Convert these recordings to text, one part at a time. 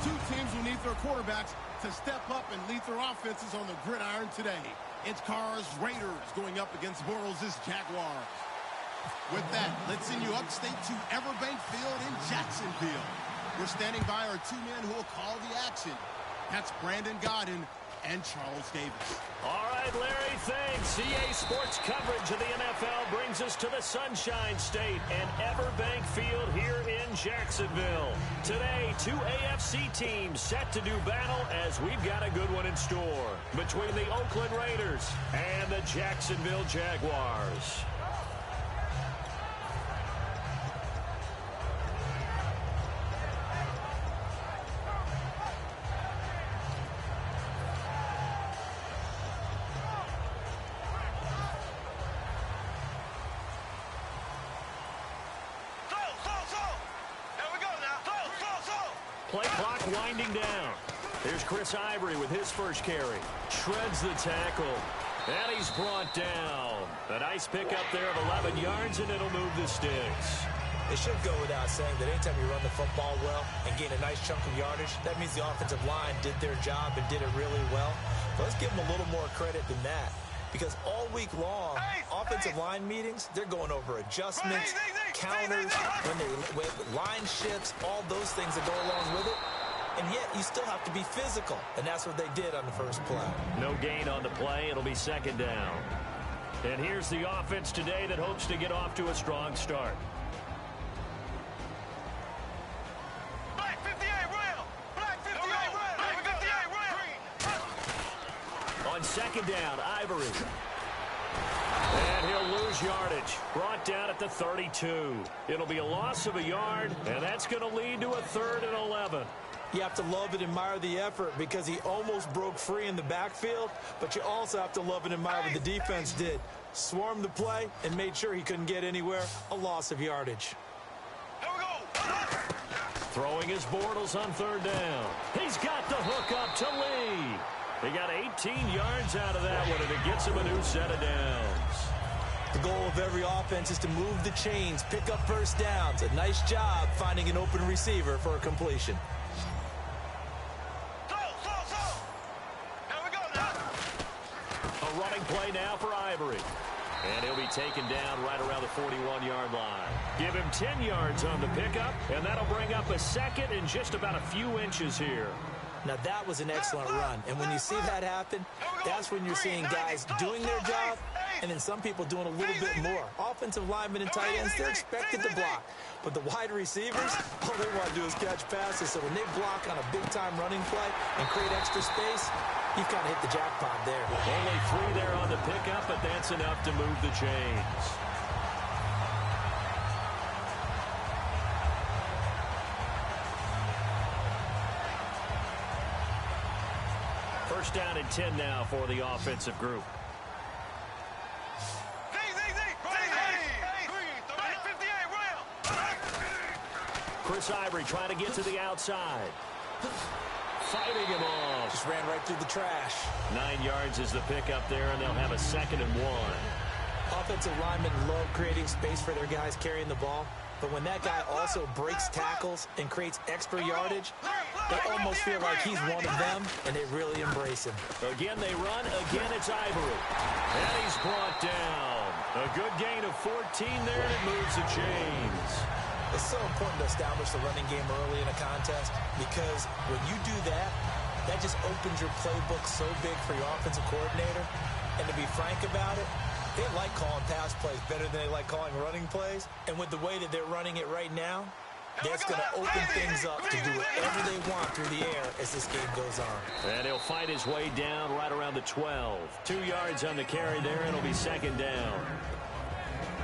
Two teams will need their quarterbacks to step up and lead their offenses on the gridiron today. It's Carr's Raiders going up against Bortles' Jaguars. With that, let's send you upstate to Everbank Field in Jacksonville. We're standing by our two men who will call the action. That's Brandon Godden and Charles Davis. All right, Larry, thanks. EA Sports coverage of the NFL brings us to the Sunshine State and Everbank Field here in Jacksonville. Today, two AFC teams set to do battle as we've got a good one in store between the Oakland Raiders and the Jacksonville Jaguars. Play clock winding down. Here's Chris Ivory with his first carry. Shreds the tackle. And he's brought down. A nice pickup there of 11 yards, and it'll move the sticks. It should go without saying that anytime you run the football well and gain a nice chunk of yardage, that means the offensive line did their job and did it really well. But let's give them a little more credit than that. Because all week long, offensive line meetings, they're going over adjustments, counters, line shifts, all those things that go along with it. And yet, you still have to be physical. And that's what they did on the first play. No gain on the play. It'll be second down. And here's the offense today that hopes to get off to a strong start. Black 58 rail! Black 58 rail! Black 58 rail! On second down, Ivory. And he'll lose yardage. Brought down at the 32. It'll be a loss of a yard, and that's going to lead to a 3rd and 11. You have to love and admire the effort because he almost broke free in the backfield, but you also have to love and admire what the defense did. Swarmed the play and made sure he couldn't get anywhere. A loss of yardage. Here we go! Throwing his Bortles on 3rd down. He's got the hook up to Lee. He got 18 yards out of that one, and it gets him a new set of downs. The goal of every offense is to move the chains, pick up first downs. A nice job finding an open receiver for a completion. A running play now for Ivory. And he'll be taken down right around the 41-yard line. Give him 10 yards on the pickup, and that'll bring up a second in just about a few inches here. Now, that was an excellent run. And when you see that happen, that's when you're seeing guys doing their job and then some people doing a little bit more. Offensive linemen and tight ends, they're expected to block. But the wide receivers, all they want to do is catch passes. So when they block on a big-time running play and create extra space, you've kind of hit the jackpot there. Only 3 there on the pickup, but that's enough to move the chains. First down and 10 now for the offensive group. Chris Ivory trying to get to the outside. Fighting him off. Just ran right through the trash. 9 yards is the pickup there, and they'll have a 2nd and 1. Offensive linemen love creating space for their guys carrying the ball. But when that guy also breaks tackles and creates extra yardage, they almost feel like he's one of them, and they really embrace him. Again, they run. Again, it's Ivory. And he's brought down. A good gain of 14 there, and it moves the chains. It's so important to establish the running game early in a contest because when you do that, that just opens your playbook so big for your offensive coordinator. And to be frank about it, they like calling pass plays better than they like calling running plays. And with the way that they're running it right now, that's going to open things up to do whatever they want through the air as this game goes on. And he'll fight his way down right around the 12. 2 yards on the carry there, and it'll be 2nd down.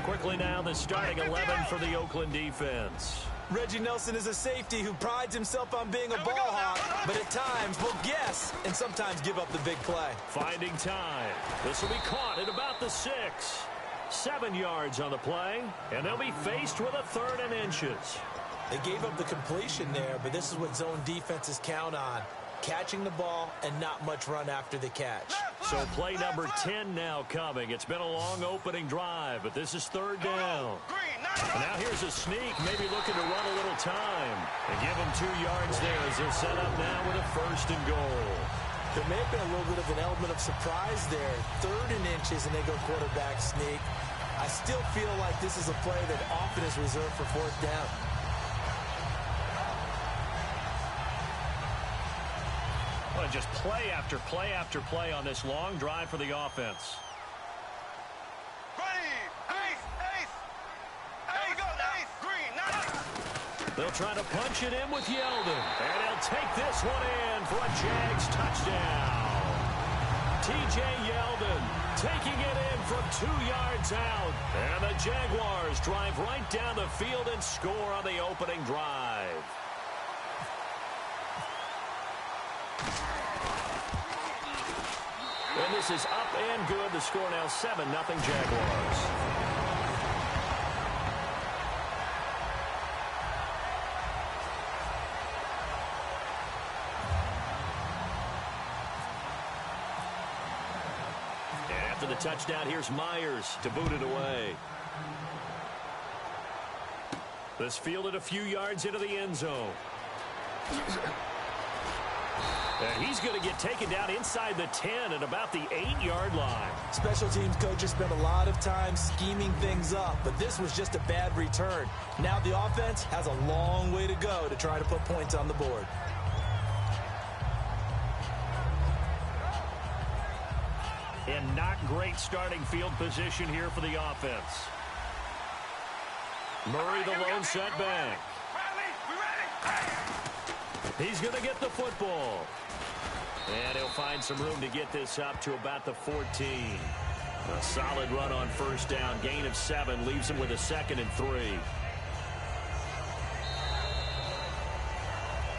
Quickly now, the starting 11 for the Oakland defense. Reggie Nelson is a safety who prides himself on being a ball hawk, but at times will guess and sometimes give up the big play. Finding time. This will be caught at about the 6. 7 yards on the play, and they'll be faced with a 3rd and inches. They gave up the completion there, but this is what zone defenses count on. catching the ball and not much run after the catch. So play number 10 now coming. It's been a long opening drive, but this is third down. And now here's a sneak, maybe looking to run a little time. And give them 2 yards there as they'll set up now with a first and goal. There may have been a little bit of an element of surprise there. 3rd and inches, and they go quarterback sneak. I still feel like this is a play that often is reserved for 4th down. Well, just play after play after play on this long drive for the offense. They'll try to punch it in with Yeldon. And he'll take this one in for a Jags touchdown. T.J. Yeldon taking it in from 2 yards out. And the Jaguars drive right down the field and score on the opening drive. And this is up and good. The score now 7-0 Jaguars. After the touchdown, here's Myers to boot it away. This fielded a few yards into the end zone. And he's going to get taken down inside the 10 at about the 8-yard line. Special teams coaches spent a lot of time scheming things up, but this was just a bad return. Now the offense has a long way to go to try to put points on the board. And not great starting field position here for the offense. Murray the lone setback. He's going to get the football. And he'll find some room to get this up to about the 14. A solid run on first down. Gain of 7 leaves him with a 2nd and 3.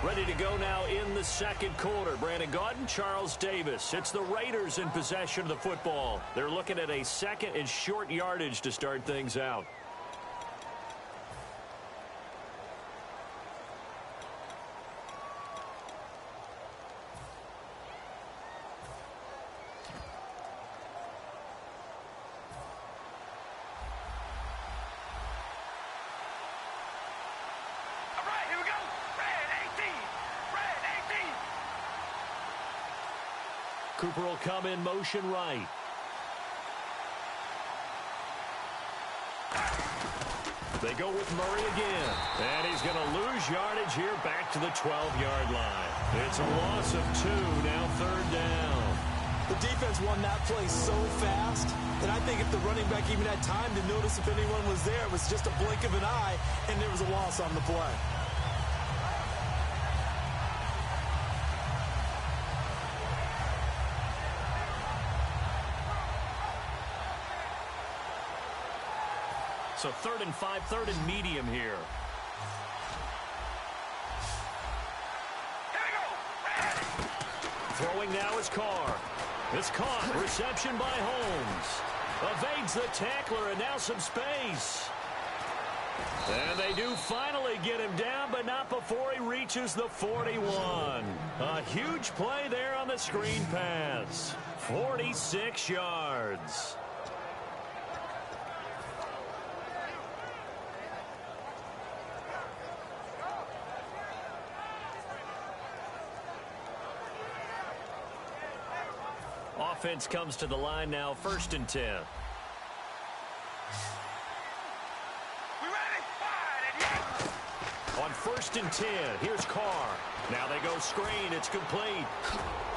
Ready to go now in the second quarter. Brandon Gaudin, Charles Davis. It's the Raiders in possession of the football. They're looking at a 2nd and short yardage to start things out. Cooper will come in motion right. They go with Murray again. And he's going to lose yardage here back to the 12-yard line. It's a loss of 2, now 3rd down. The defense won that play so fast that I think if the running back even had time to notice if anyone was there, it was just a blink of an eye, and there was a loss on the play. So 3rd and 5, 3rd and medium here. Throwing now is Carr. It's caught. Reception by Holmes. Evades the tackler, and now some space. And they do finally get him down, but not before he reaches the 41. A huge play there on the screen pass. 46 yards. Offense comes to the line now, 1st and 10. On 1st and 10, here's Carr. Now they go screen. It's complete.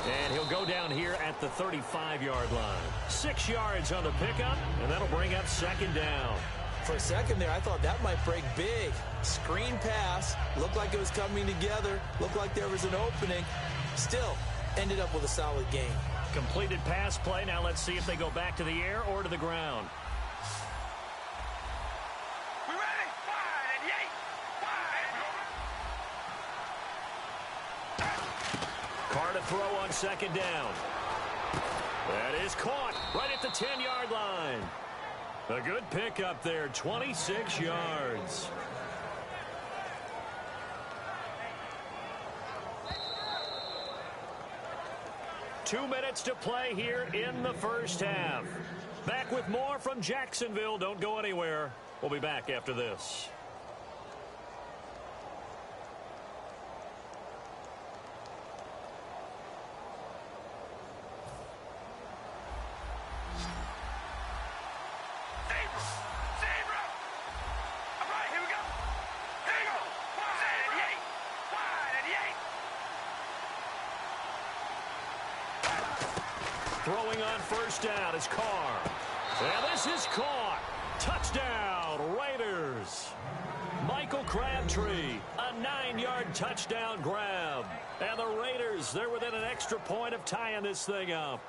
And he'll go down here at the 35-yard line. 6 yards on the pickup, and that'll bring up 2nd down. For a second there, I thought that might break big. Screen pass. Looked like it was coming together. Looked like there was an opening. Still, ended up with a solid game. Completed pass play. Now let's see if they go back to the air or to the ground. We ready? Wide and Carr to throw on 2nd down. That is caught right at the 10-yard line. A good pickup there, 26 yards. 2 minutes to play here in the first half. Back with more from Jacksonville. Don't go anywhere. We'll be back after this. Throwing on first down is Carr. And this is caught. Touchdown, Raiders. Michael Crabtree, a 9-yard touchdown grab. And the Raiders, they're within an extra point of tying this thing up.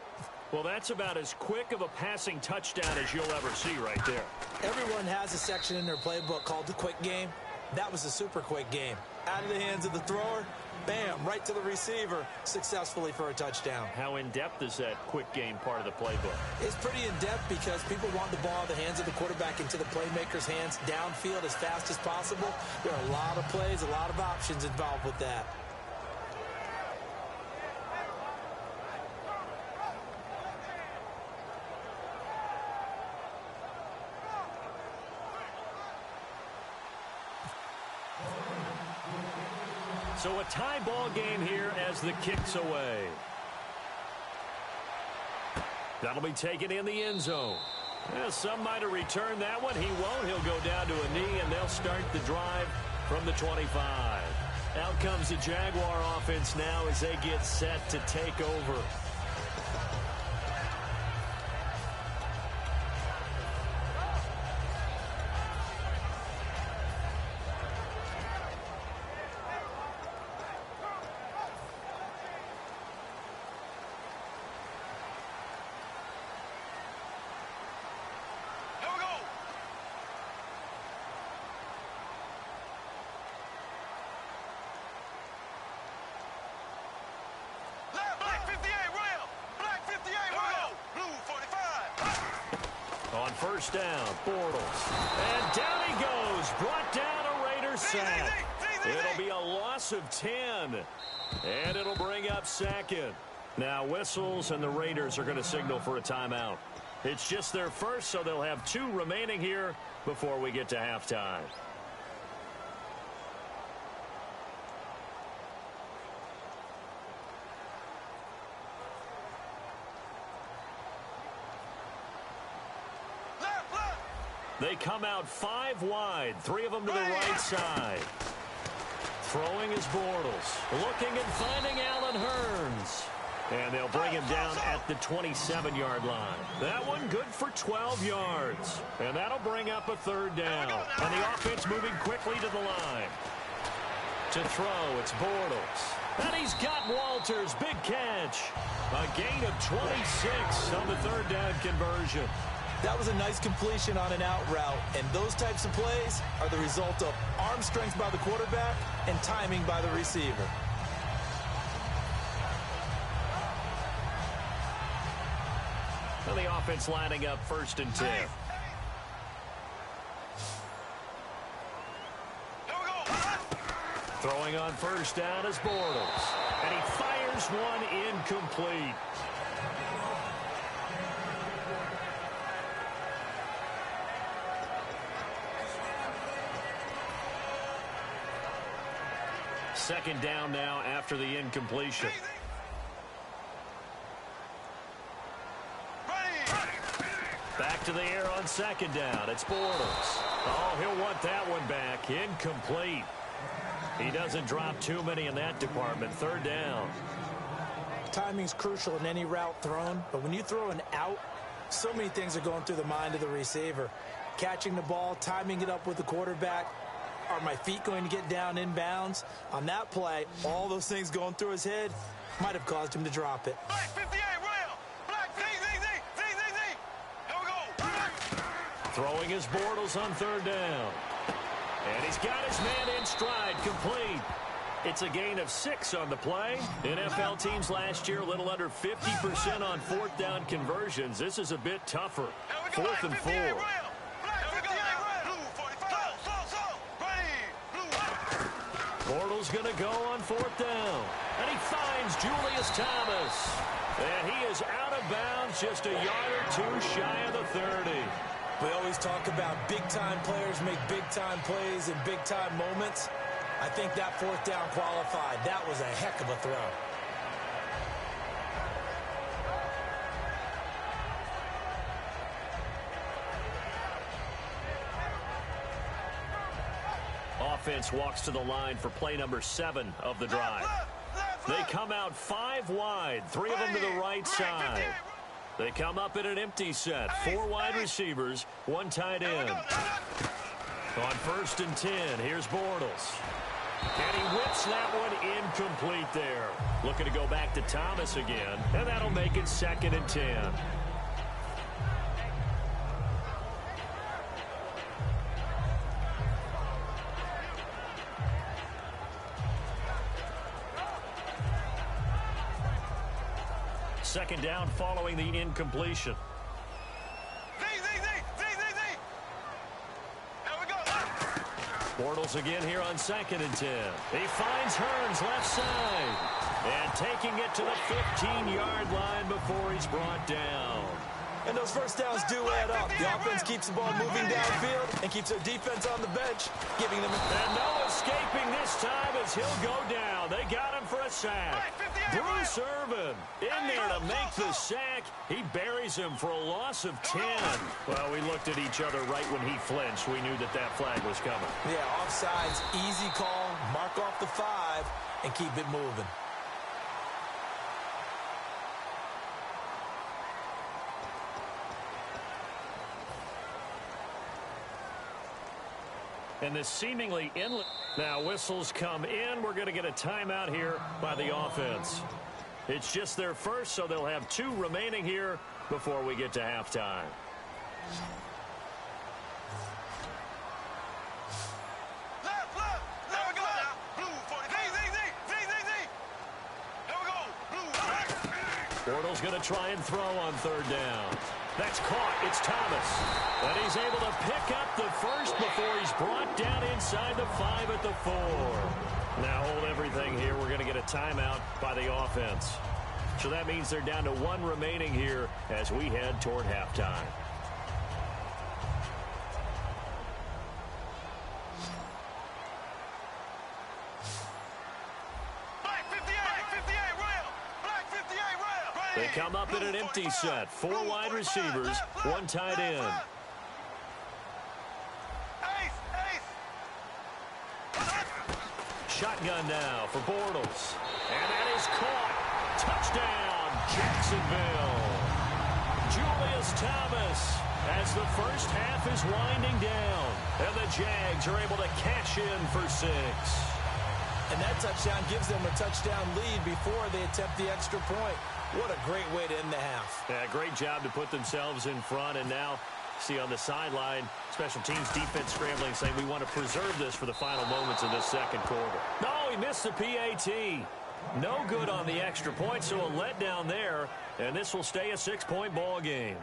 Well, that's about as quick of a passing touchdown as you'll ever see right there. Everyone has a section in their playbook called the quick game. That was a super quick game. Out of the hands of the thrower, bam, right to the receiver, successfully for a touchdown. How in-depth is that quick game part of the playbook? It's pretty in-depth because people want the ball in the hands of the quarterback into the playmaker's hands downfield as fast as possible. There are a lot of plays, a lot of options involved with that. So a tie ball game here as the kick's away. That'll be taken in the end zone. Well, some might have returned that one. He won't. He'll go down to a knee, and they'll start the drive from the 25. Out comes the Jaguar offense now as they get set to take over. On first down, Bortles. And down he goes. Brought down a Raiders sack. It'll be a loss of 10. And it'll bring up second. Now whistles and the Raiders are going to signal for a timeout. It's just their first, so they'll have 2 remaining here before we get to halftime. They come out 5 wide, 3 of them to the right side. Throwing is Bortles. Looking and finding Allen Hurns. And they'll bring him down at the 27-yard line. That one good for 12 yards. And that'll bring up a 3rd down. And the offense moving quickly to the line. To throw, it's Bortles. And he's got Walters. Big catch. A gain of 26 on the 3rd down conversion. That was a nice completion on an out route, and those types of plays are the result of arm strength by the quarterback and timing by the receiver. And the offense lining up 1st and 10. Throwing on first down is Bortles. And he fires one incomplete. Second down now after the incompletion. Back to the air on 2nd down. It's Bortles. Oh, he'll want that one back. Incomplete. He doesn't drop too many in that department. 3rd down. Timing's crucial in any route thrown, but when you throw an out, so many things are going through the mind of the receiver. Catching the ball, timing it up with the quarterback. Are my feet going to get down inbounds? On that play, all those things going through his head might have caused him to drop it. Black 58, Rail. Black, Z. Here we go. Throwing his Bortles on 3rd down. And he's got his man in stride, complete. It's a gain of 6 on the play. NFL teams last year a little under 50% on 4th down conversions. This is a bit tougher. 4th and 4. Bortles going to go on 4th down. And he finds is Julius Thomas. And he is out of bounds, just a yard or two shy of the 30. We always talk about big-time players make big-time plays in big-time moments. I think that fourth down qualified. That was a heck of a throw. Offense walks to the line for play number 7 of the drive. They come out 5 wide, 3 of them to the right side. They come up in an empty set, 4 wide receivers, 1 tight end. On 1st and 10, here's Bortles. And he whips that one incomplete there. Looking to go back to Thomas again, and that'll make it 2nd and 10. Second down following the incompletion. Bortles again here on 2nd and 10. He finds Hearns left side. And taking it to the 15-yard line before he's brought down. And those first downs do add up. The offense keeps the ball moving downfield and keeps their defense on the bench, giving them... And no escaping this time as he'll go down. They got him for a sack. Bruce Irvin in there to make the sack. He buries him for a loss of 10. Well, we looked at each other right when he flinched. We knew that that flag was coming. Yeah, offsides, easy call, mark off the 5, and keep it moving. And this seemingly endless. Now whistles come in. We're going to get a timeout here by the offense. It's just their first, so they'll have 2 remaining here before we get to halftime. Bortles going to try and throw on 3rd down. That's caught. It's Thomas. And he's able to pick up the first before he's brought down inside the 5 at the 4. Now hold everything here. We're going to get a timeout by the offense. So that means they're down to 1 remaining here as we head toward halftime. They come up in an empty set. 4 wide receivers, 1 tight end. Shotgun now for Bortles. And that is caught. Touchdown, Jacksonville. Julius Thomas as the first half is winding down. And the Jags are able to cash in for 6. And that touchdown gives them a touchdown lead before they attempt the extra point. What a great way to end the half. Yeah, great job to put themselves in front. And now, see on the sideline, special teams defense scrambling, saying we want to preserve this for the final moments of this second quarter. No, he missed the PAT. No good on the extra point, so a letdown there. And this will stay a 6-point ball game.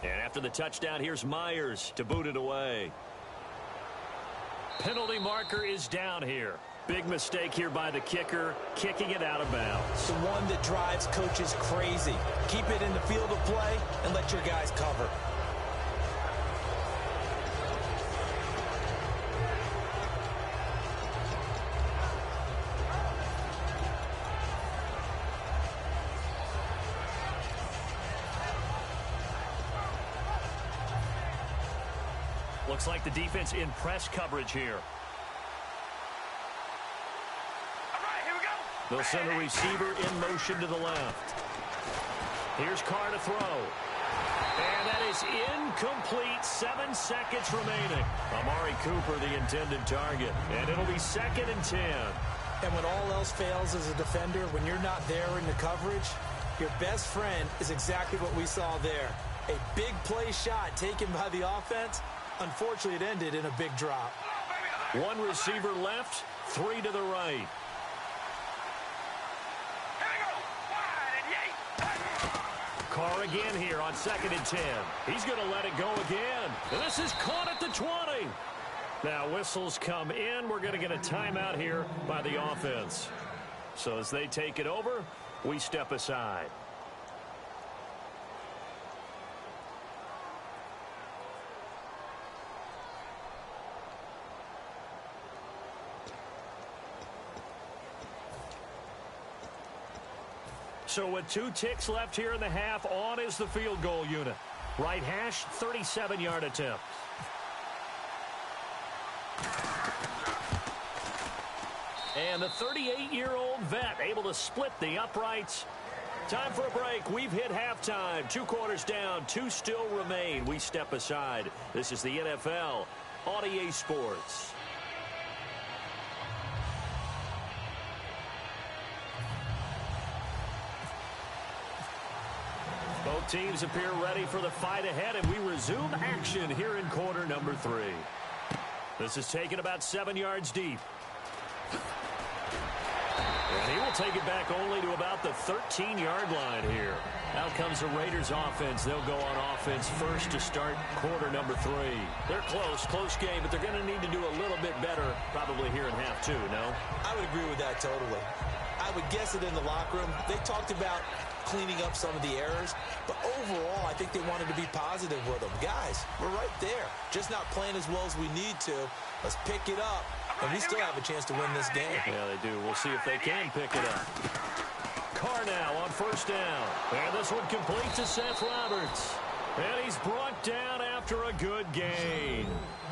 And after the touchdown, here's Myers to boot it away. Penalty marker is down here. Big mistake here by the kicker, kicking it out of bounds. The one that drives coaches crazy. Keep it in the field of play and let your guys cover. Looks like the defense in press coverage here. All right, here we go. They'll send a receiver in motion to the left. Here's Carr to throw. And that is incomplete. 7 seconds remaining. Amari Cooper, the intended target. And it'll be 2nd and 10. And when all else fails as a defender, when you're not there in the coverage, your best friend is exactly what we saw there. A big play shot taken by the offense. Unfortunately, it ended in a big drop. 1 receiver left, 3 to the right. Carr again here on 2nd and 10. He's going to let it go again. And this is caught at the 20. Now whistles come in. We're going to get a timeout here by the offense. So as they take it over, we step aside. So with 2 ticks left here in the half, on is the field goal unit. Right hash, 37-yard attempt. And the 38-year-old vet able to split the uprights. Time for a break. We've hit halftime. 2 quarters down, 2 still remain. We step aside. This is the NFL on EA Sports. Both teams appear ready for the fight ahead, and we resume action here in quarter number 3. This is taken about 7 yards deep. And he will take it back only to about the 13-yard line here. Out comes the Raiders offense. They'll go on offense first to start quarter number 3. They're close game, but they're going to need to do a little bit better probably here in half 2, no? I would agree with that totally. I would guess it in the locker room. They talked about cleaning up some of the errors, but overall, I think they wanted to be positive with them. Guys, we're right there. Just not playing as well as we need to. Let's pick it up, and we still have a chance to win this game. Yeah, they do. We'll see if they can pick it up. Carr now on 1st down. And this one complete to Seth Roberts. And he's brought down after a good gain.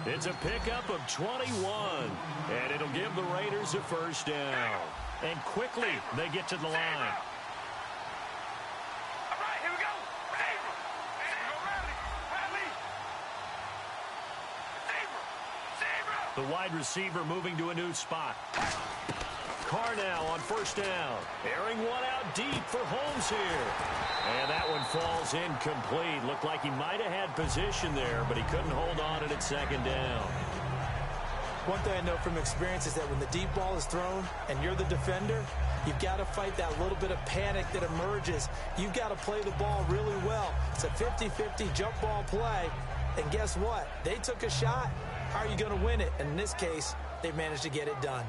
It's a pickup of 21. And it'll give the Raiders a 1st down. And quickly, they get to the line. The wide receiver moving to a new spot. Carr now on 1st down. Airing one out deep for Holmes here. And that one falls incomplete. Looked like he might have had position there, but he couldn't hold on it at 2nd down. One thing I know from experience is that when the deep ball is thrown and you're the defender, you've got to fight that little bit of panic that emerges. You've got to play the ball really well. It's a 50-50 jump ball play. And guess what? They took a shot. How are you going to win it? And in this case, they managed to get it done.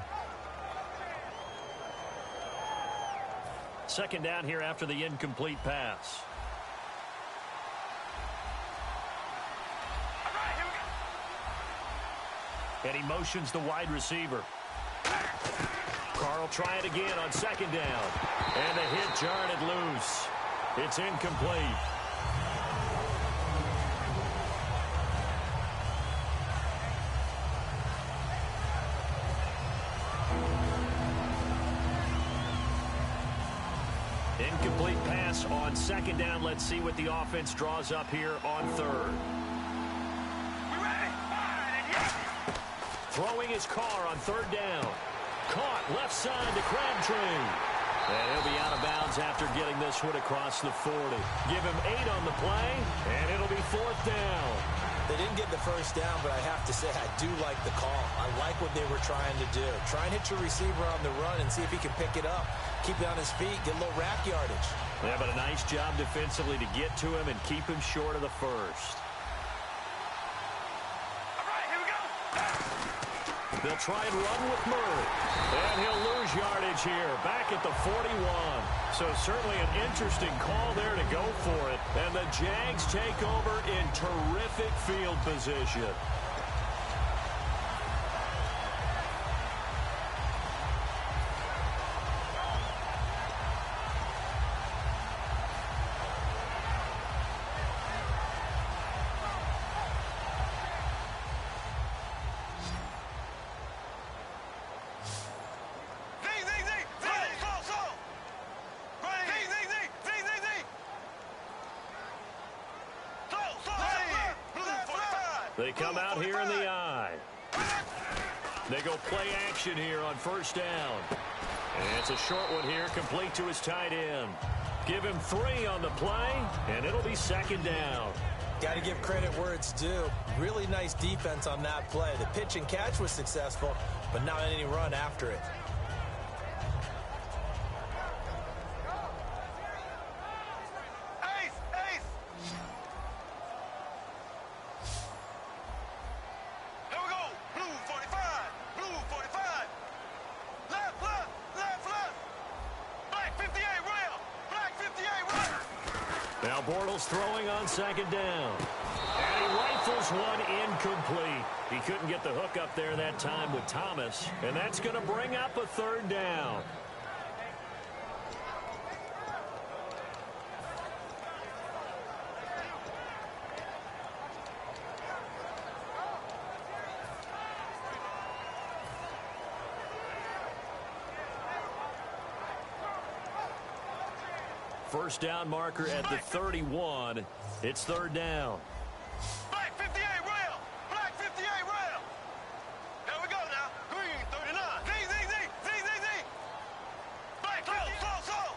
2nd down here after the incomplete pass. And he motions the wide receiver. Carr will try it again on 2nd down. And the hit jarred it loose. It's incomplete. Incomplete pass on 2nd down. Let's see what the offense draws up here on 3rd. Throwing his Carr on 3rd down. Caught left side to Crabtree. And he'll be out of bounds after getting this one across the 40. Give him 8 on the play, and it'll be 4th down. They didn't get the 1st down, but I have to say I do like the call. I like what they were trying to do. Try and hit your receiver on the run and see if he can pick it up. Keep it on his feet, get a little rack yardage. Yeah, but a nice job defensively to get to him and keep him short of the 1st. They'll try and run with Murray. And he'll lose yardage here, back at the 41. So certainly an interesting call there to go for it. And the Jags take over in terrific field position. They come out here in the I. They go play action here on first down. And it's a short one here, complete to his tight end. Give him 3 on the play, and it'll be second down. Got to give credit where it's due. Really nice defense on that play. The pitch and catch was successful, but not any run after it. Now Bortles throwing on second down. And he rifles one incomplete. He couldn't get the hook up there that time with Thomas. And that's going to bring up a third down. First down marker at the 31. It's third down. Black 58 rail. Black 58 rail. Here we go now. Green 39. Z. Black slow.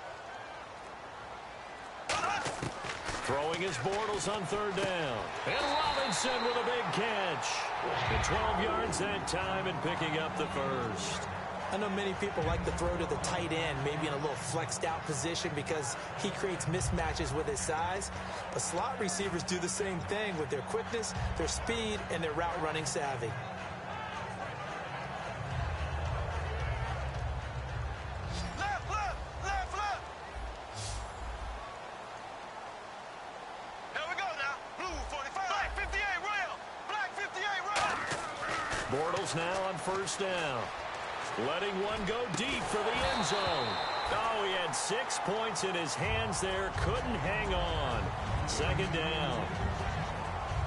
Throwing his Bortles on third down. And Robinson with a big catch. And 12 yards that time and picking up the first. I know many people like to throw to the tight end, maybe in a little flexed out position because he creates mismatches with his size. But slot receivers do the same thing with their quickness, their speed, and their route running savvy. Left. Here we go now. Blue 45. Black 58 rail. Black 58 rail. Bortles now on first down. Letting one go deep for the end zone. Oh, he had 6 points in his hands there. Couldn't hang on. Second down.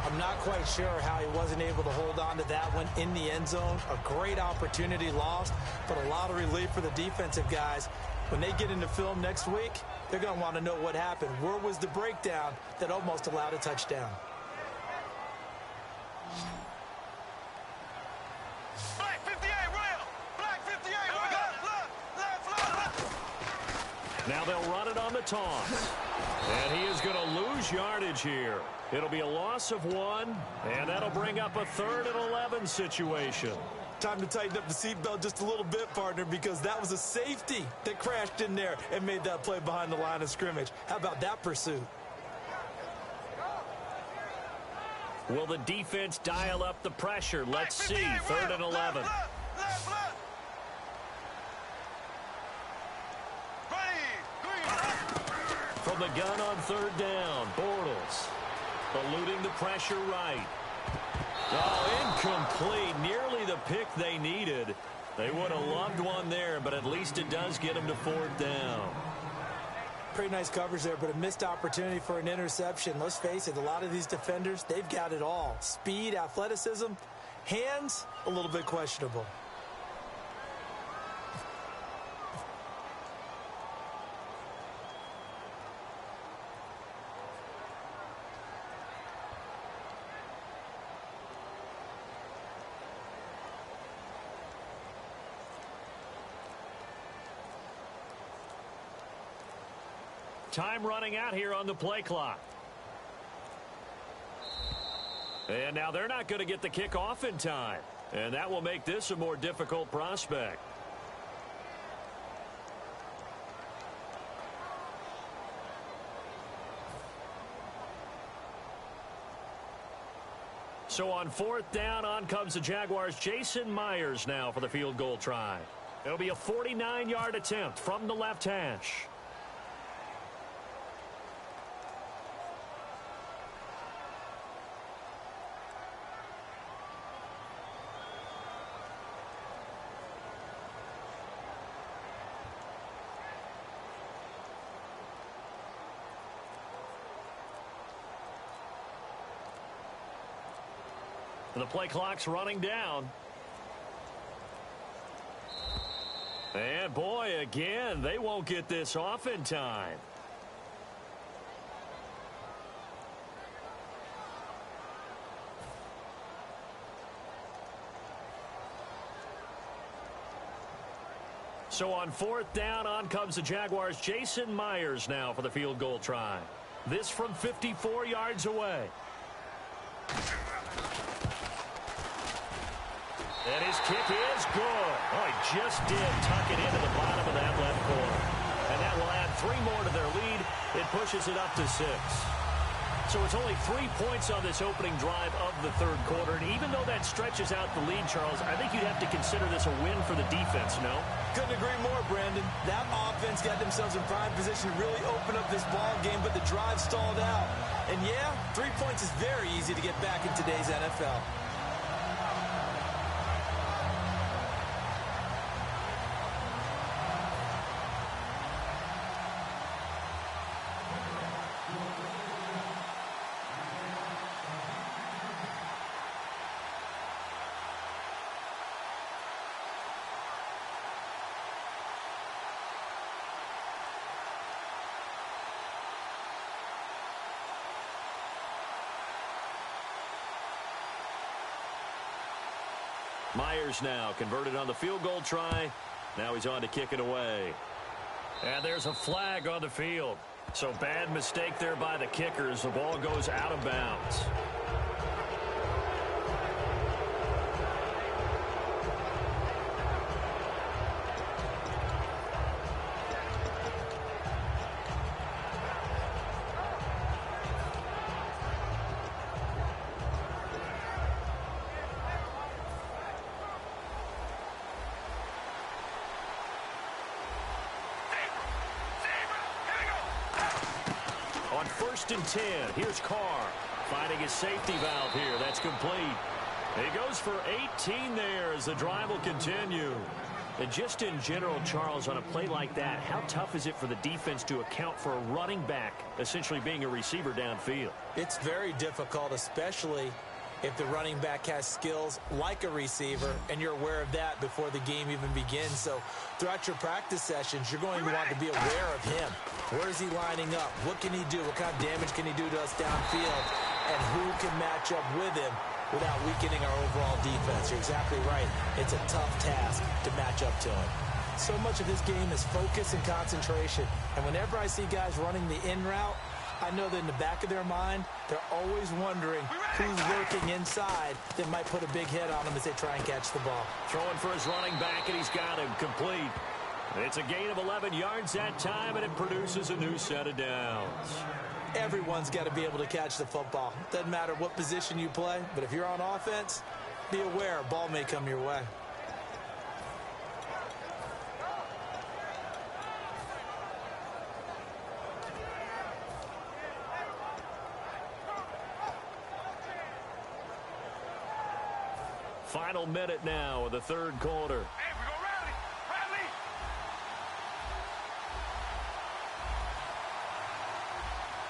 I'm not quite sure how he wasn't able to hold on to that one in the end zone. A great opportunity lost, but a lot of relief for the defensive guys. When they get into film next week, they're going to want to know what happened. Where was the breakdown that almost allowed a touchdown? Now they'll run it on the toss. And he is going to lose yardage here. It'll be a loss of 1, and that'll bring up a 3rd and 11 situation. Time to tighten up the seatbelt just a little bit, partner, because that was a safety that crashed in there and made that play behind the line of scrimmage. How about that pursuit? Will the defense dial up the pressure? Let's see. 3rd and 11. From the gun on third down, Bortles eluding the pressure right. Oh, incomplete. Nearly the pick they needed. They would have loved one there, but at least it does get them to 4th down. Pretty nice coverage there, but a missed opportunity for an interception. Let's face it, a lot of these defenders, they've got it all. Speed, athleticism, hands, a little bit questionable. Time running out here on the play clock. And now they're not going to get the kickoff in time. And that will make this a more difficult prospect. So on 4th down, on comes the Jaguars' Jason Myers now for the field goal try. It'll be a 49-yard attempt from the left hash. The play clock's running down. And boy, again, they won't get this off in time. So on 4th down, on comes the Jaguars' Jason Myers now for the field goal try. This from 54 yards away. And his kick is good. Oh, he just did tuck it into the bottom of that left corner. And that will add 3 more to their lead. It pushes it up to 6. So it's only 3 points on this opening drive of the third quarter. And even though that stretches out the lead, Charles, I think you'd have to consider this a win for the defense, no? Couldn't agree more, Brandon. That offense got themselves in prime position to really open up this ball game, but the drive stalled out. And yeah, 3 points is very easy to get back in today's NFL. Myers now converted on the field goal try. Now he's on to kick it away. And there's a flag on the field. So bad mistake there by the kickers. The ball goes out of bounds. On 1st and 10, here's Carr finding his safety valve here. That's complete. He goes for 18 there as the drive will continue. And just in general, Charles, on a play like that, how tough is it for the defense to account for a running back essentially being a receiver downfield? It's very difficult, especially if the running back has skills like a receiver, and you're aware of that before the game even begins. So throughout your practice sessions, you're going to want to be aware of him. Where is he lining up? What can he do? What kind of damage can he do to us downfield? And who can match up with him without weakening our overall defense? You're exactly right. It's a tough task to match up to him. So much of this game is focus and concentration. And whenever I see guys running the in route, I know that in the back of their mind, they're always wondering who's lurking inside that might put a big hit on them as they try and catch the ball. Throwing for his running back, and he's got him complete. It's a gain of 11 yards that time, and it produces a new set of downs. Everyone's got to be able to catch the football. Doesn't matter what position you play, but if you're on offense, be aware a ball may come your way. Final minute now of the third quarter. Hey, we go rally. Rally.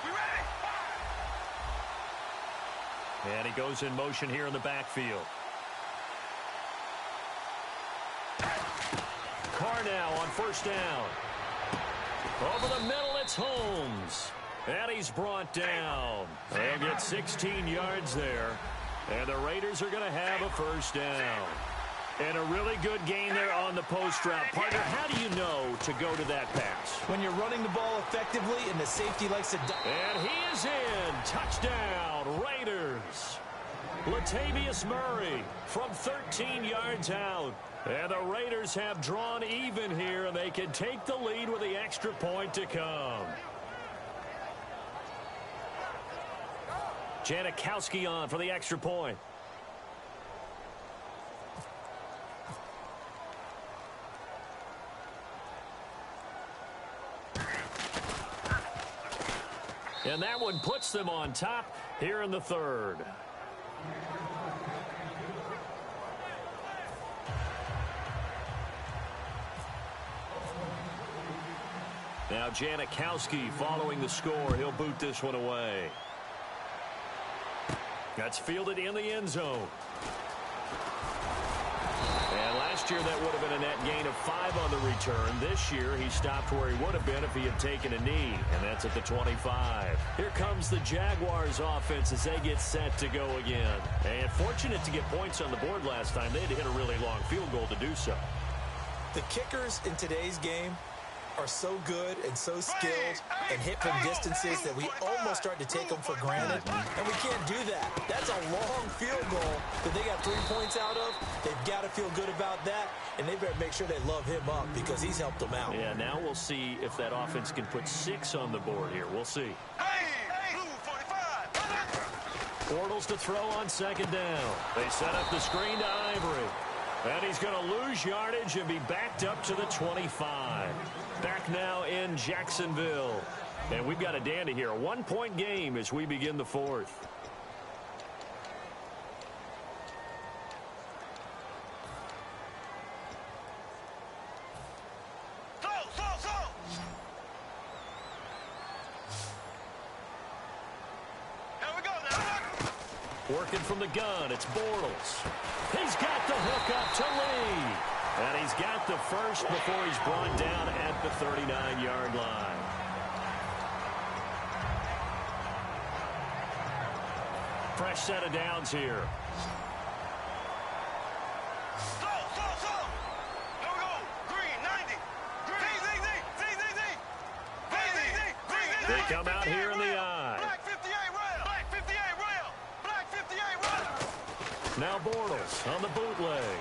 We ready? And he goes in motion here in the backfield. Carr now on 1st down. Over the middle, it's Holmes. And he's brought down. They'll get 16 yards there. And the Raiders are going to have a 1st down. And a really good gain there on the post route. Partner, how do you know to go to that pass? When you're running the ball effectively and the safety likes to... And he is in. Touchdown, Raiders. Latavius Murray from 13 yards out. And the Raiders have drawn even here, and they can take the lead with the extra point to come. Janikowski on for the extra point. And that one puts them on top here in the third. Now Janikowski following the score. He'll boot this one away. That's fielded in the end zone. And last year that would have been a net gain of 5 on the return. This year he stopped where he would have been if he had taken a knee, and that's at the 25. Here comes the Jaguars offense as they get set to go again. And fortunate to get points on the board last time. They had to hit a really long field goal to do so. The kickers in today's game are so good and so skilled and hit from distances that we almost start to take them for granted, and we can't do that. That's a long field goal that they got 3 points out of. They've got to feel good about that, and they better make sure they love him up because he's helped them out. Yeah, now we'll see if that offense can put 6 on the board here. We'll see. Bortles to throw on second down. They set up the screen to Ivory. And he's going to lose yardage and be backed up to the 25. Back now in Jacksonville. And we've got a dandy here. A 1-point game as we begin the fourth. Working from the gun, it's Bortles. He's got the hook up to Lee. And he's got the first before he's brought down at the 39-yard line. Fresh set of downs here. They come out here in the eye. Now Bortles on the bootleg.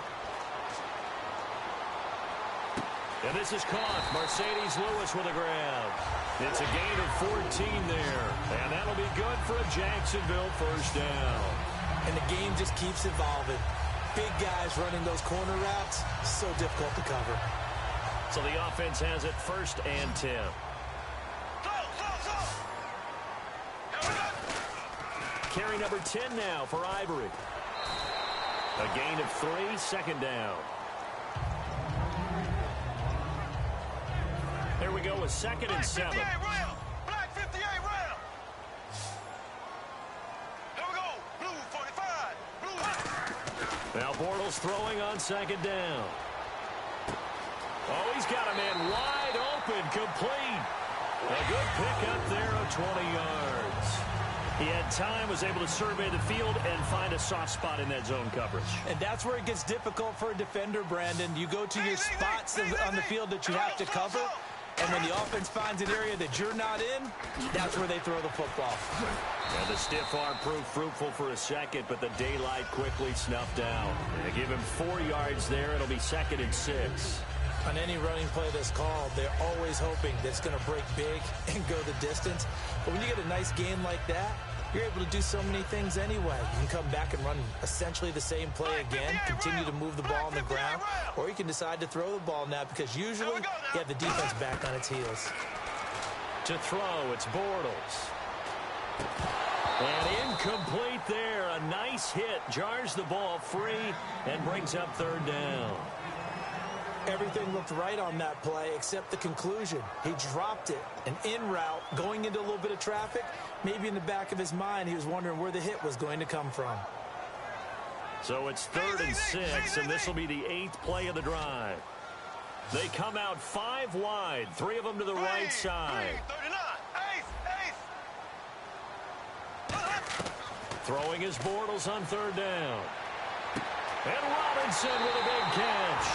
And this is caught. Mercedes Lewis with a grab. It's a gain of 14 there. And that'll be good for a Jacksonville first down. And the game just keeps evolving. Big guys running those corner routes, so difficult to cover. So the offense has it 1st and 10. Carry number 10 now for Ivory. A gain of 3, 2nd down. There we go, a 2nd and 7. Black 58 rail. Here we go. Blue 45. Blue. Now Bortles throwing on 2nd down. Oh, he's got a man wide open, complete. A good pick up there of 20 yards. He had time, was able to survey the field and find a soft spot in that zone coverage. And that's where it gets difficult for a defender, Brandon. You go to your spots on the field that you have to cover, and when the offense finds an area that you're not in, that's where they throw the football. And the stiff arm proved fruitful for a second, but the daylight quickly snuffed out. They give him 4 yards there. It'll be 2nd and 6. On any running play that's called, they're always hoping that it's going to break big and go the distance. But when you get a nice gain like that, you're able to do so many things anyway. You can come back and run essentially the same play again, continue to move the ball on the ground, or you can decide to throw the ball now because usually you have the defense back on its heels. To throw, it's Bortles. And incomplete there. A nice hit. Jars the ball free and brings up 3rd down. Everything looked right on that play except the conclusion. He dropped it, an in route, going into a little bit of traffic. Maybe in the back of his mind, he was wondering where the hit was going to come from. So it's 3rd and 6, and this will be the 8th play of the drive. They come out 5 wide, 3 of them to the right side. Throwing his Bortles on 3rd down. And Robinson with a big catch.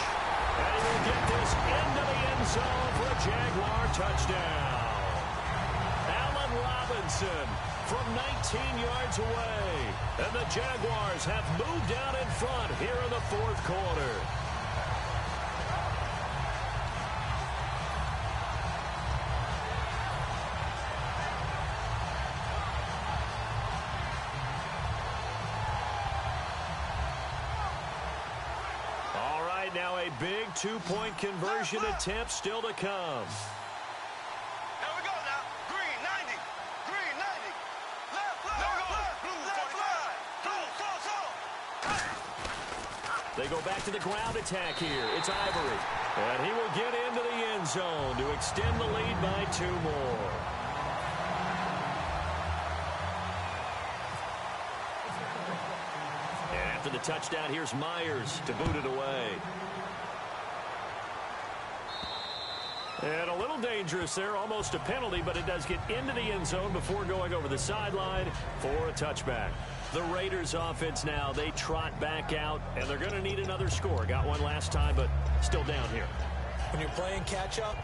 And he will get this into the end zone for a Jaguar touchdown. Allen Robinson from 19 yards away. And the Jaguars have moved out in front here in the 4th quarter. Now a big 2-point conversion attempt still to come. Here we go now. Green 90. Green 90. Left. Blue 45. They go back to the ground attack here. It's Ivory. And he will get into the end zone to extend the lead by 2 more. And after the touchdown, here's Myers to boot it away. And a little dangerous there, almost a penalty, but it does get into the end zone before going over the sideline for a touchback. The Raiders offense now, they trot back out, and they're going to need another score. Got one last time, but still down here. When you're playing catch-up,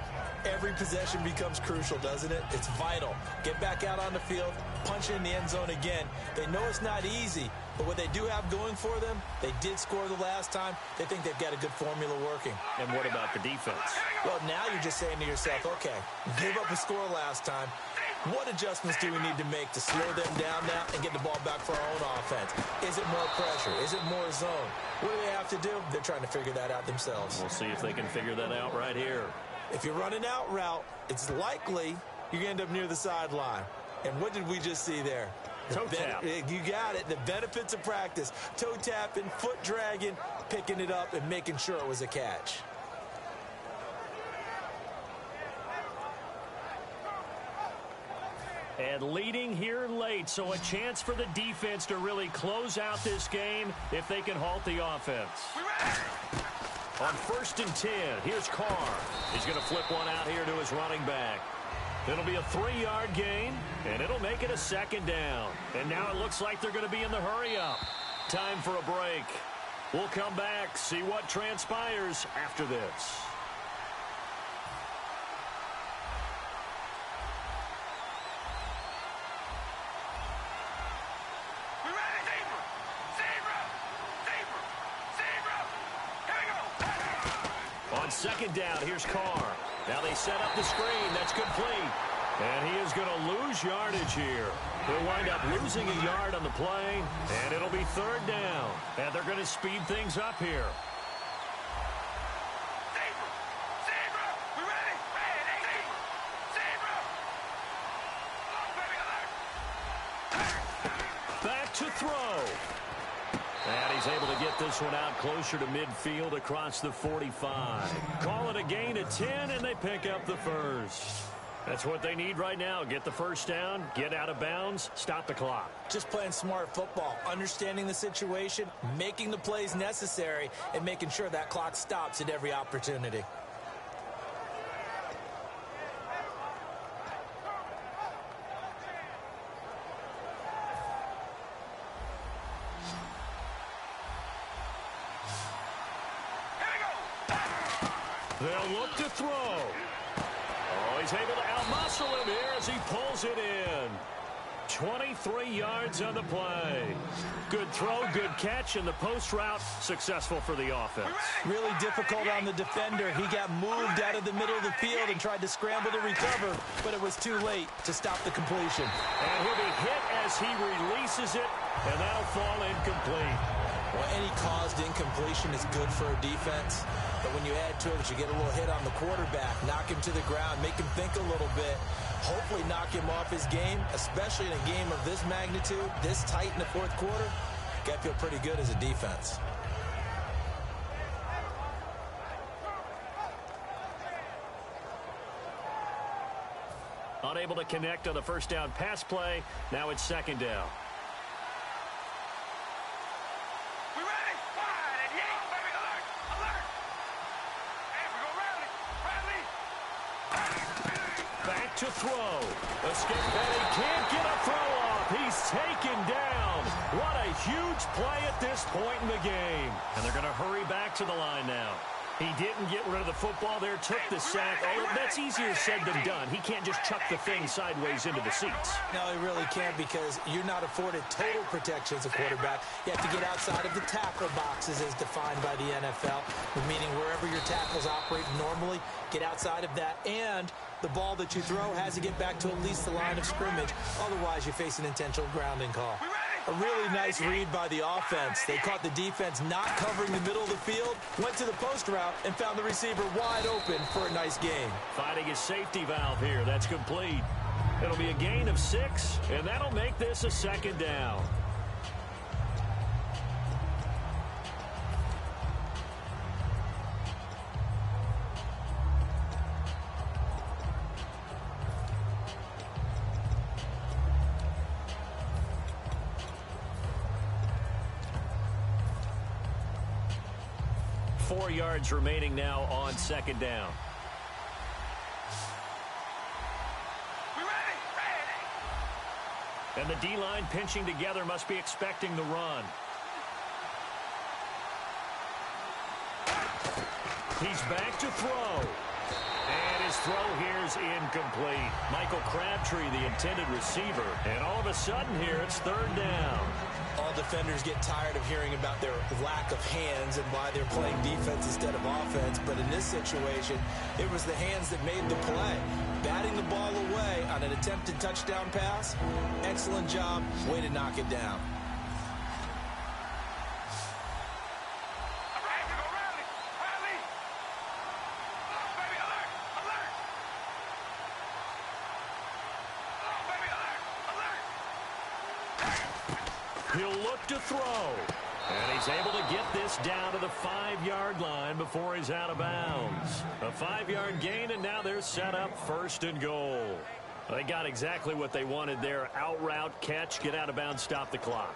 every possession becomes crucial, doesn't it? It's vital. Get back out on the field, punch in the end zone again. They know it's not easy, but what they do have going for them, they did score the last time. They think they've got a good formula working. And what about the defense? Well, now you're just saying to yourself, okay, give up a score last time. What adjustments do we need to make to slow them down now and get the ball back for our own offense? Is it more pressure? Is it more zone? What do they have to do? They're trying to figure that out themselves. We'll see if they can figure that out right here. If you're running out route, it's likely you're going to end up near the sideline. And what did we just see there? Toe tap. You got it. The benefits of practice. Toe tapping, foot dragging, picking it up, and making sure it was a catch. And leading here late, so a chance for the defense to really close out this game if they can halt the offense. On 1st and 10, here's Carr. He's going to flip one out here to his running back. It'll be a 3-yard gain, and it'll make it a 2nd down. And now it looks like they're going to be in the hurry-up. Time for a break. We'll come back, see what transpires after this. On 2nd down, here's Carr. Now they set up the screen. That's complete. And he is going to lose yardage here. He'll wind up losing a yard on the play, and it'll be 3rd down. And they're going to speed things up here. Back to throw. And he's able to get this one out closer to midfield across the 45. Call it a gain of 10, and they pick up the first. That's what they need right now. Get the first down, get out of bounds, stop the clock. Just playing smart football, understanding the situation, making the plays necessary, and making sure that clock stops at every opportunity. They'll look to throw. Oh, he's able to outmuscle him here as he pulls it in. 23 yards on the play. Good throw, good catch, and the post route successful for the offense. Really difficult on the defender. He got moved out of the middle of the field and tried to scramble to recover, but it was too late to stop the completion. And he'll be hit as he releases it, and that'll fall incomplete. Well, any caused incompletion is good for a defense. But when you add to it that you get a little hit on the quarterback, knock him to the ground, make him think a little bit, hopefully knock him off his game, especially in a game of this magnitude, this tight in the 4th quarter, got to feel pretty good as a defense. Unable to connect on the first down pass play. Now it's 2nd down. To throw. Escape, and he can't get a throw off. He's taken down. What a huge play at this point in the game. And they're going to hurry back to the line now. He didn't get rid of the football there, took the sack. Oh, that's easier said than done. He can't just chuck the thing sideways into the seats. No, he really can't because you're not afforded total protection as a quarterback. You have to get outside of the tackle boxes as defined by the NFL, meaning wherever your tackles operate normally, get outside of that, and the ball that you throw has to get back to at least the line of scrimmage. Otherwise, you face an intentional grounding call. A really nice read by the offense. They caught the defense not covering the middle of the field, went to the post route, and found the receiver wide open for a nice gain. Finding his safety valve here. That's complete. It'll be a gain of 6, and that'll make this a 2nd down. Four yards remaining now on 2nd down. And the D-line pinching together must be expecting the run. He's back to throw. And his throw here is incomplete. Michael Crabtree, the intended receiver. And all of a sudden here, it's third down. All defenders get tired of hearing about their lack of hands and why they're playing defense instead of offense. But in this situation, it was the hands that made the play. Batting the ball away on an attempted touchdown pass. Excellent job. Way to knock it down. He'll look to throw. And he's able to get this down to the 5-yard line before he's out of bounds. A 5-yard gain, and now they're set up first and goal. They got exactly what they wanted there. Out route, catch, get out of bounds, stop the clock.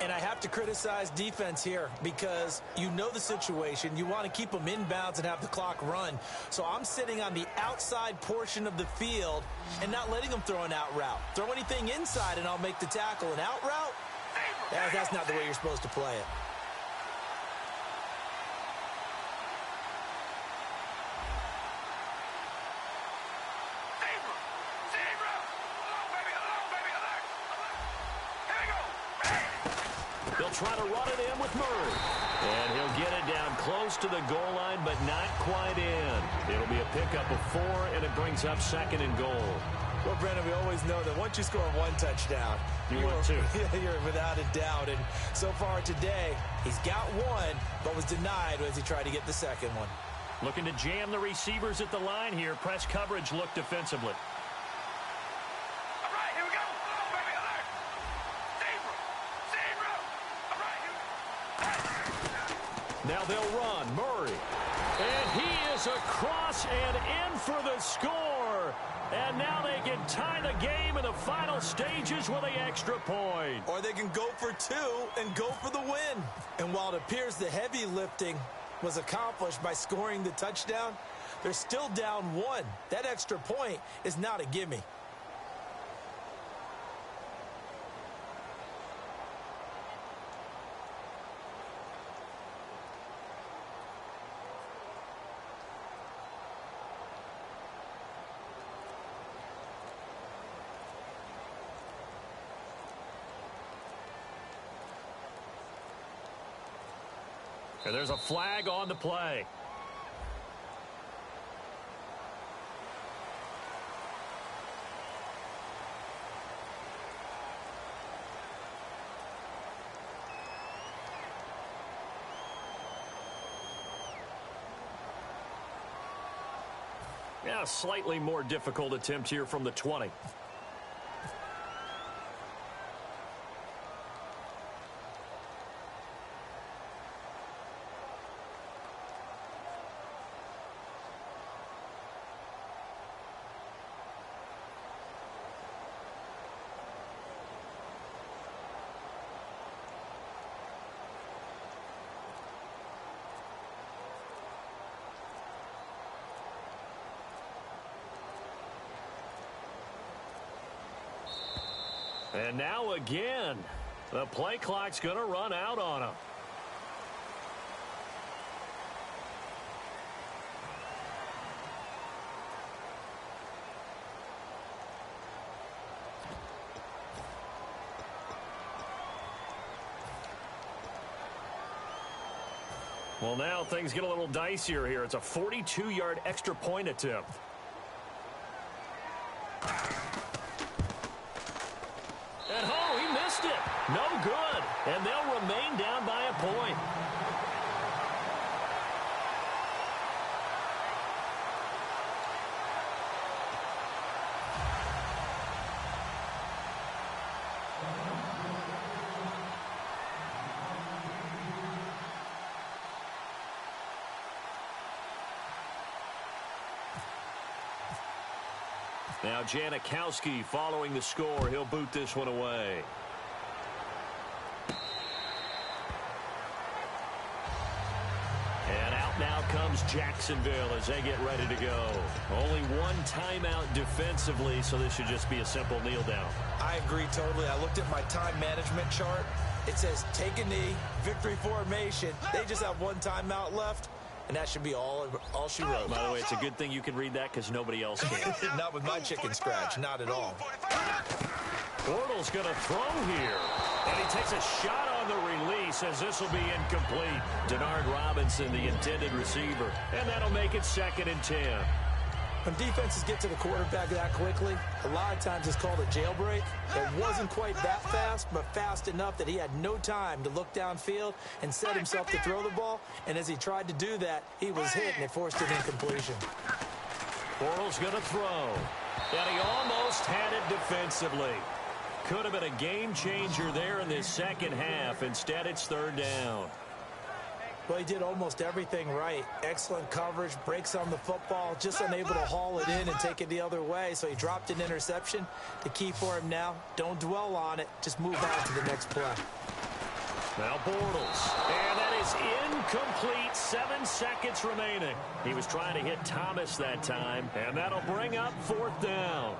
And I have to criticize defense here because you know the situation. You want to keep them inbounds and have the clock run. So I'm sitting on the outside portion of the field and not letting them throw an out route. Throw anything inside and I'll make the tackle. An out route? That's not the way you're supposed to play it. They'll try to run it in with Murray. And he'll get it down close to the goal line, but not quite in. It'll be a pickup of 4, and it brings up second and goal. Well, Brendan, we always know that once you score one touchdown, you want two. You're without a doubt. And so far today, he's got one, but was denied as he tried to get the second one. Looking to jam the receivers at the line here. Press coverage look defensively. All right, here we go. Oh, baby, alert. Zebra. All right, here. Now they'll run. Murray. And he is across and in for the score. And now they can tie the game in the final stages with the extra point. Or they can go for 2 and go for the win. And while it appears the heavy lifting was accomplished by scoring the touchdown, they're still down 1. That extra point is not a gimme. And there's a flag on the play. Yeah, a slightly more difficult attempt here from the 20. And now again, the play clock's going to run out on him. Well, now things get a little dicier here. It's a 42-yard extra point attempt. No good, and they'll remain down by a point. Now Janikowski following the score. He'll boot this one away. Now comes Jacksonville as they get ready to go. Only one timeout defensively, so this should just be a simple kneel down. I agree totally. I looked at my time management chart. It says take a knee, victory formation. They just have one timeout left, and that should be all she wrote. By the way, it's a good thing you can read that because nobody else can. Not with my chicken scratch, not at all. Bortles going to throw here. And he takes a shot on the release as this will be incomplete. Denard Robinson, the intended receiver. And that'll make it 2nd and 10. When defenses get to the quarterback that quickly, a lot of times it's called a jailbreak. It wasn't quite that fast, but fast enough that he had no time to look downfield and set himself to throw the ball. And as he tried to do that, he was hit, and it forced an incompletion. Bortles going to throw. And he almost had it defensively. Could have been a game changer there in this second half. Instead, it's 3rd down. Well, he did almost everything right. Excellent coverage, breaks on the football, just unable to haul it in and take it the other way. So he dropped an interception. The key for him now, don't dwell on it. Just move on to the next play. Now Bortles. And that is incomplete. 7 seconds remaining. He was trying to hit Thomas that time. And that'll bring up 4th down.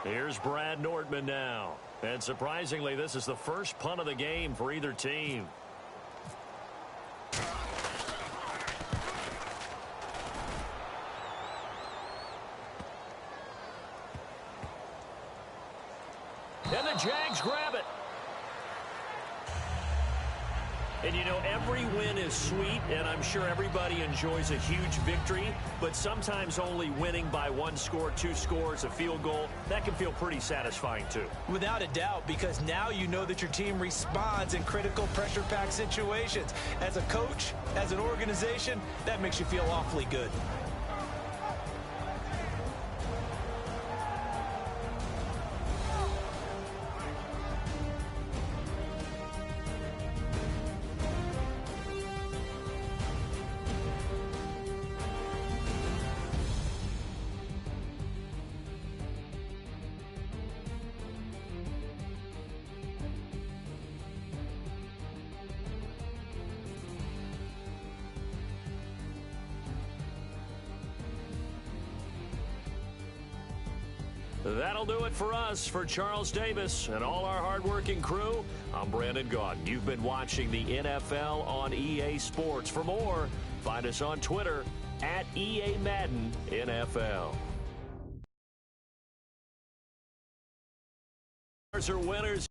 Here's Brad Nordman now. And surprisingly, this is the first punt of the game for either team. And the Jags grab it. And, you know, every win is sweet, and I'm sure everybody enjoys a huge victory, but sometimes only winning by 1 score, 2 scores, a field goal, that can feel pretty satisfying too. Without a doubt, because now you know that your team responds in critical pressure-packed situations. As a coach, as an organization, that makes you feel awfully good. That'll do it for us. For Charles Davis and all our hardworking crew, I'm Brandon Gaudin. You've been watching the NFL on EA Sports. For more, find us on Twitter at EA Madden NFL. Are winners.